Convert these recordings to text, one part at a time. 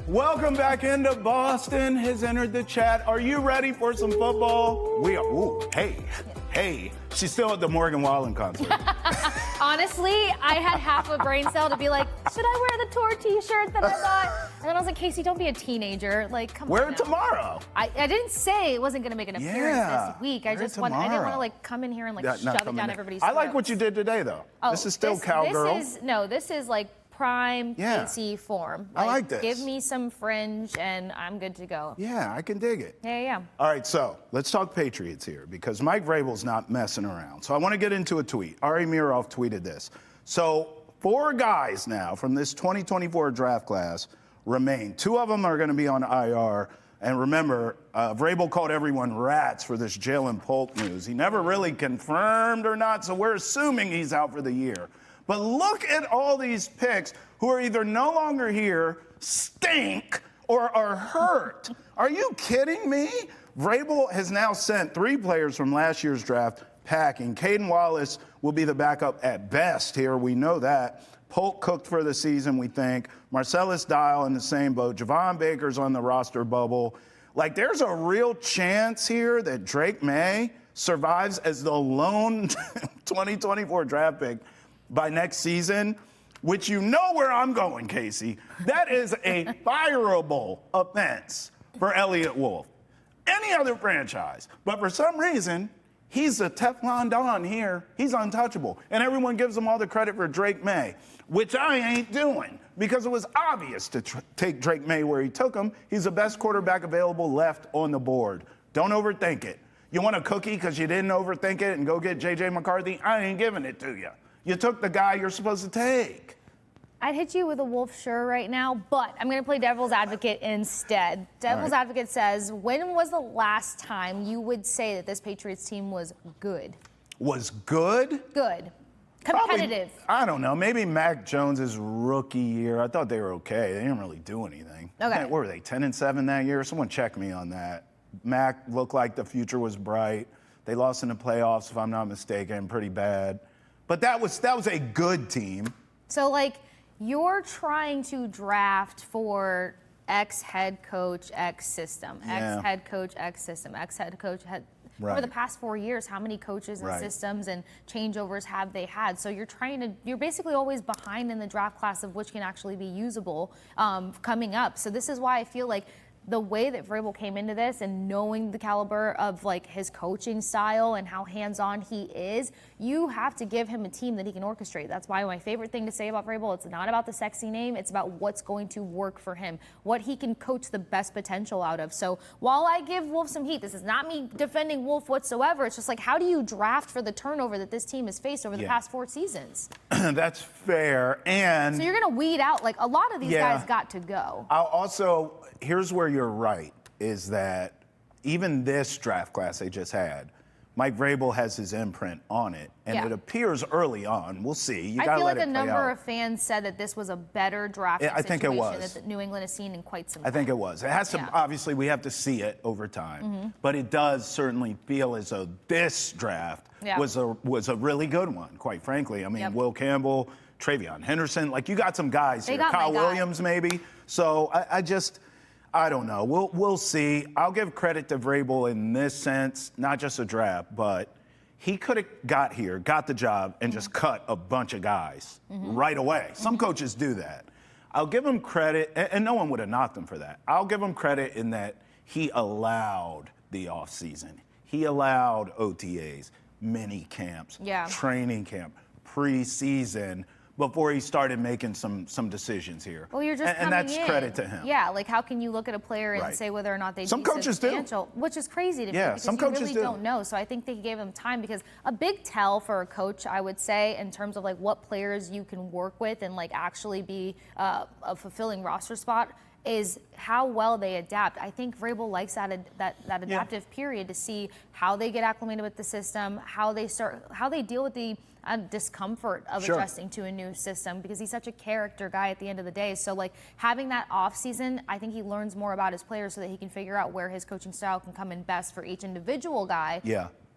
Welcome back into Boston. Has entered the chat. Are you ready for some football? We are. Ooh, hey. She's still at the Morgan Wallen concert. Honestly, I had half a brain cell to be like, should I wear the tour T-shirt that I bought? And then I was like, Casey, don't be a teenager. Like, come on. Wear it tomorrow. I didn't say it wasn't going to make an appearance this week. I didn't want to like come in here and like shove it down everybody's throats. I like what you did today, though. Oh, this is still cowgirl. This is like prime Casey form. Like, I like this. Give me some fringe and I'm good to go. Yeah, I can dig it. Yeah. All right, so let's talk Patriots here because Mike Vrabel's not messing around. So I want to get into a tweet. Ari Miroff tweeted this. So 4 guys now from this 2024 draft class remain. 2 of them are going to be on IR. And remember, Vrabel called everyone rats for this Jalen Polk news. He never really confirmed or not, so we're assuming he's out for the year. But look at all these picks who are either no longer here, stink, or are hurt. Are you kidding me? Vrabel has now sent 3 players from last year's draft packing. Caden Wallace will be the backup at best here. We know that. Polk cooked for the season, we think. Marcellus Dial in the same boat. Javon Baker's on the roster bubble. Like, there's a real chance here that Drake May survives as the lone 2024 draft pick by next season, which you know where I'm going, Casey. That is a fireable offense for Elliott Wolf. Any other franchise. But for some reason, he's a Teflon Don here. He's untouchable. And everyone gives him all the credit for Drake May, which I ain't doing because it was obvious to take Drake May where he took him. He's the best quarterback available left on the board. Don't overthink it. You want a cookie because you didn't overthink it and go get J.J. McCarthy? I ain't giving it to you. You took the guy you're supposed to take. I'd hit you with a Wolf sure right now, but I'm going to play devil's advocate instead. Devil's advocate says, when was the last time you would say that this Patriots team was good? Was good? Good. Competitive. Probably, I don't know. Maybe Mac Jones's rookie year. I thought they were okay. They didn't really do anything. Okay. What were they, 10-7 that year? Someone check me on that. Mac looked like the future was bright. They lost in the playoffs, if I'm not mistaken, pretty bad. But that was a good team. So, like, you're trying to draft for X head coach, X system, X head coach, X system, X head coach, over the past 4 years, how many coaches and systems and changeovers have they had? So you're basically always behind in the draft class of which can actually be usable coming up. So this is why I feel like the way that Vrabel came into this and knowing the caliber of like his coaching style and how hands-on he is, you have to give him a team that he can orchestrate. That's why my favorite thing to say about Vrabel, it's not about the sexy name, it's about what's going to work for him, what he can coach the best potential out of. So while I give Wolf some heat, this is not me defending Wolf whatsoever. It's just like, how do you draft for the turnover that this team has faced over the past 4 seasons? That's fair. And so you're going to weed out, like, a lot of these guys got to go. Here's where you're right, is that even this draft class they just had, Mike Vrabel has his imprint on it, and it appears early on. We'll see. I feel like a number of fans said that this was a better draft situation that New England has seen in quite some time. I think it was. It has to, obviously, we have to see it over time, but it does certainly feel as though this draft was a really good one, quite frankly. I mean, Will Campbell, Travion Henderson, like, you got some guys here. Kyle Williams, maybe. So I don't know. We'll see. I'll give credit to Vrabel in this sense, not just a draft, but he could have got the job, and just cut a bunch of guys right away. Some coaches do that. I'll give him credit, and no one would have knocked him for that. I'll give him credit in that he allowed the offseason. He allowed OTAs, mini camps, training camp, preseason, before he started making some decisions here. Well, you're just and that's credit to him. Yeah, like, how can you look at a player and say whether or not they some coaches do, which is crazy to me because some coaches really don't know. So I think they gave him time, because a big tell for a coach, I would say, in terms of like what players you can work with and like actually be a fulfilling roster spot, is how well they adapt. I think Vrabel likes that adaptive period to see how they get acclimated with the system, how they deal with the discomfort of adjusting to a new system, because he's such a character guy at the end of the day. So like having that off season, I think he learns more about his players so that he can figure out where his coaching style can come in best for each individual guy.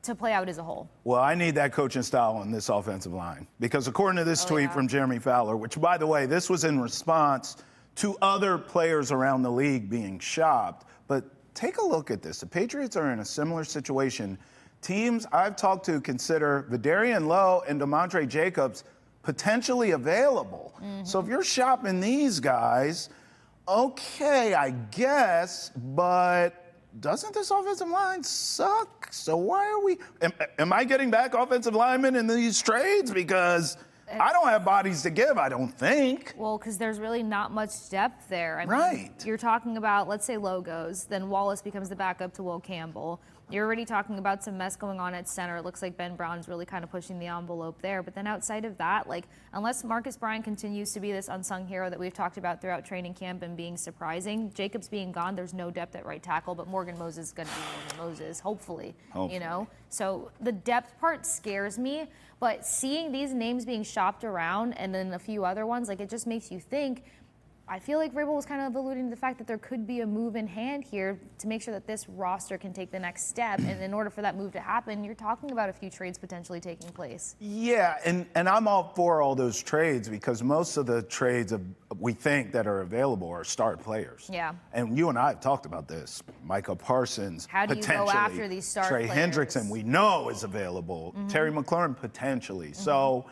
To play out as a whole. Well, I need that coaching style on this offensive line, because according to this tweet from Jeremy Fowler, which, by the way, this was in response to other players around the league being shopped. But take a look at this. The Patriots are in a similar situation. Teams I've talked to consider Vederian Lowe and Demontray Jacobs potentially available. So if you're shopping these guys, okay, I guess, but doesn't this offensive line suck? So why are we, am I getting back offensive linemen in these trades? Because I don't have bodies to give, I don't think. Well, because there's really not much depth there. I mean, Right. You're talking about, let's say Lowe goes, then Wallace becomes the backup to Will Campbell. You're already talking about some mess going on at center. It looks like Ben Brown's really kind of pushing the envelope there. But then outside of that, like, unless Marcus Bryant continues to be this unsung hero that we've talked about throughout training camp and being surprising, Jacobs being gone, there's no depth at right tackle, but Morgan Moses is going to be Morgan Moses, hopefully, you know? So the depth part scares me, but seeing these names being shopped around and then a few other ones, like, it just makes you think. I feel like Vrabel was kind of alluding to the fact that there could be a move in hand here to make sure that this roster can take the next step. And in order for that move to happen, you're talking about a few trades potentially taking place. Yeah, and I'm all for all those trades because most of the trades we think that are available are star players. Yeah. And you and I have talked about this. Micah Parsons, how do you potentially. go after these star Trey players? Hendrickson, we know is available. Terry McLaurin, potentially. So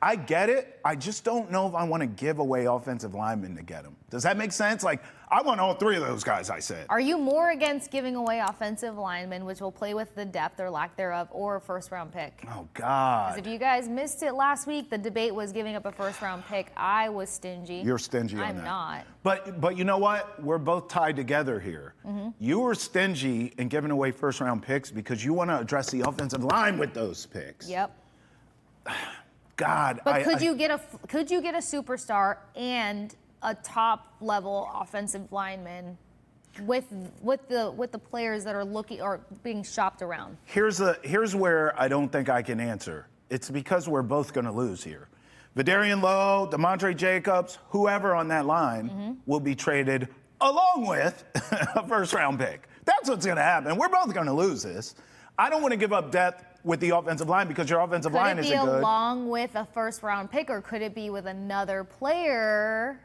I get it. I just don't know if I want to give away offensive linemen to get them. Does that make sense? Like, I want all three of those guys, I said. Are you more against giving away offensive linemen, which will play with the depth or lack thereof, or a first-round pick? Oh, God. Because if you guys missed it last week, the debate was giving up a first-round pick. I was stingy. You're stingy on that. I'm not. But you know what? We're both tied together here. You were stingy in giving away first-round picks because you want to address the offensive line with those picks. Yep. God, but could you get a superstar and a top level offensive lineman with the players that are looking or being shopped around? Here's where I don't think I can answer. It's because we're both going to lose here. Vederian Lowe, Demontray Jacobs, whoever on that line will be traded along with a first-round pick. That's what's going to happen. We're both going to lose this. I don't want to give up depth with the offensive line because your offensive line isn't good. Could it be along with a first-round pick, or could it be with another player?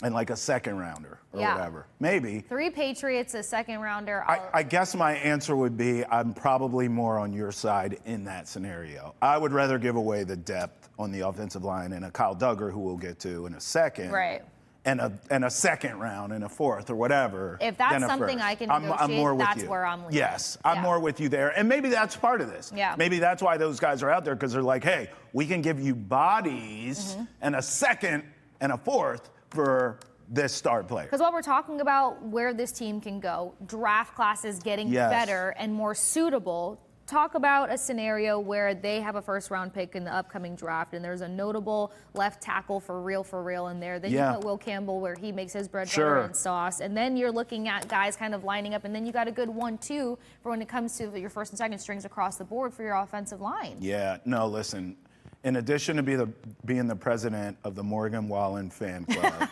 And like a second-rounder or whatever. Maybe. 3 Patriots, a second-rounder. I guess my answer would be I'm probably more on your side in that scenario. I would rather give away the depth on the offensive line and a Kyle Duggar, who we'll get to in a second. Right. And a second round and a fourth or whatever. If that's something I can negotiate, I'm more with that's you. where I'm leaning. Yes, I'm more with you there. And maybe that's part of this. Yeah. Maybe that's why those guys are out there, because they're like, hey, we can give you bodies and a second and a fourth for this star player. Because what we're talking about, where this team can go, draft classes getting better and more suitable. Talk about a scenario where they have a first-round pick in the upcoming draft, and there's a notable left tackle for real in there. Then you put Will Campbell where he makes his bread butter and sauce, and then you're looking at guys kind of lining up, and then you got a good 1-2 for when it comes to your first and second strings across the board for your offensive line. Yeah, no, listen. In addition to being the president of the Morgan Wallen fan club,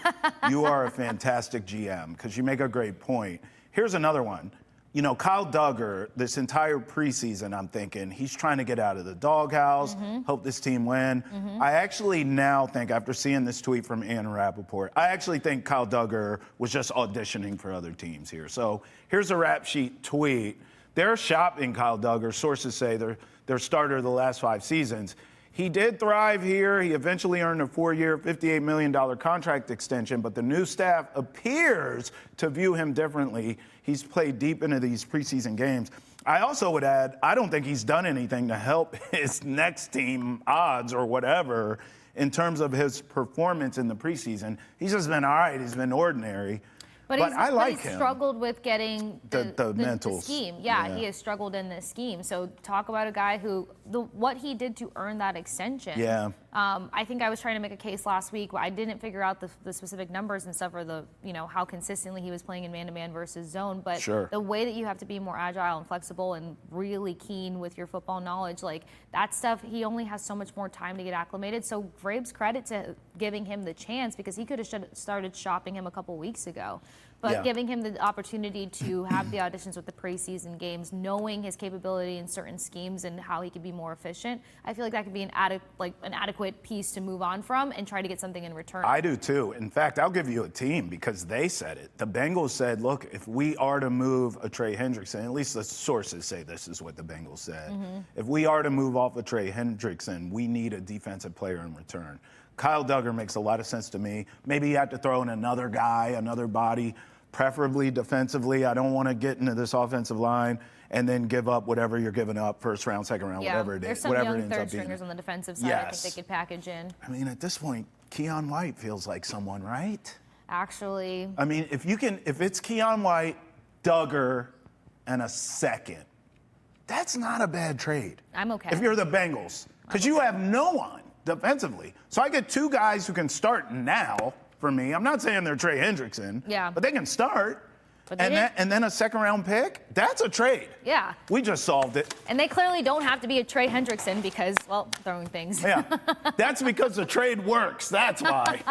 you are a fantastic GM because you make a great point. Here's another one. You know, Kyle Duggar, this entire preseason, I'm thinking, he's trying to get out of the doghouse, hope this team win. I actually now think, after seeing this tweet from Ann Rappaport, I actually think Kyle Duggar was just auditioning for other teams here. So here's a Rap Sheet tweet. They're shopping Kyle Duggar. Sources say they're their starter the last 5 seasons. He did thrive here. He eventually earned a 4-year, $58 million contract extension, but the new staff appears to view him differently. He's played deep into these preseason games. I also would add, I don't think he's done anything to help his next team odds or whatever in terms of his performance in the preseason. He's just been all right. He's been ordinary. But I like him. He's struggled with getting the scheme. Yeah, he has struggled in this scheme. So talk about a guy who, what he did to earn that extension. Yeah. I think I was trying to make a case last week. I didn't figure out the specific numbers and stuff, or how consistently he was playing in man-to-man versus zone. But the way that you have to be more agile and flexible and really keen with your football knowledge, like that stuff, he only has so much more time to get acclimated. So Vrabel's credit to giving him the chance, because he could have started shopping him a couple weeks ago. But giving him the opportunity to have the auditions with the preseason games, knowing his capability in certain schemes and how he could be more efficient, I feel like that could be an adequate piece to move on from and try to get something in return. I do too. In fact, I'll give you a team because they said it. The Bengals said, look, if we are to move a Trey Hendrickson, at least the sources say this is what the Bengals said. If we are to move off a Trey Hendrickson, we need a defensive player in return. Kyle Duggar makes a lot of sense to me. Maybe you have to throw in another guy, another body, preferably defensively. I don't want to get into this offensive line and then give up whatever you're giving up, first round, second round, whatever it is. There's some young third stringers on the defensive side I think they could package in. I mean, at this point, Keon White feels like someone, right? Actually. I mean, if it's Keon White, Duggar, and a second, that's not a bad trade. I'm okay. If you're the Bengals, because you have no one defensively. So I get two guys who can start now for me. I'm not saying they're Trey Hendrickson, but they can start. And then a second round pick, that's a trade. Yeah. We just solved it. And they clearly don't have to be a Trey Hendrickson because, well, throwing things. Yeah. That's because the trade works. That's why.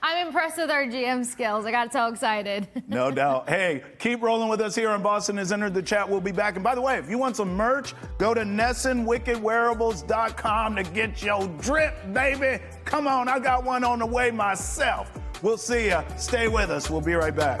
I'm impressed with our GM skills. I got so excited. No doubt. Hey, keep rolling with us here on Boston Has Entered the Chat. We'll be back. And by the way, if you want some merch, go to NessonWickedWearables.com to get your drip, baby. Come on, I got one on the way myself. We'll see ya. Stay with us. We'll be right back.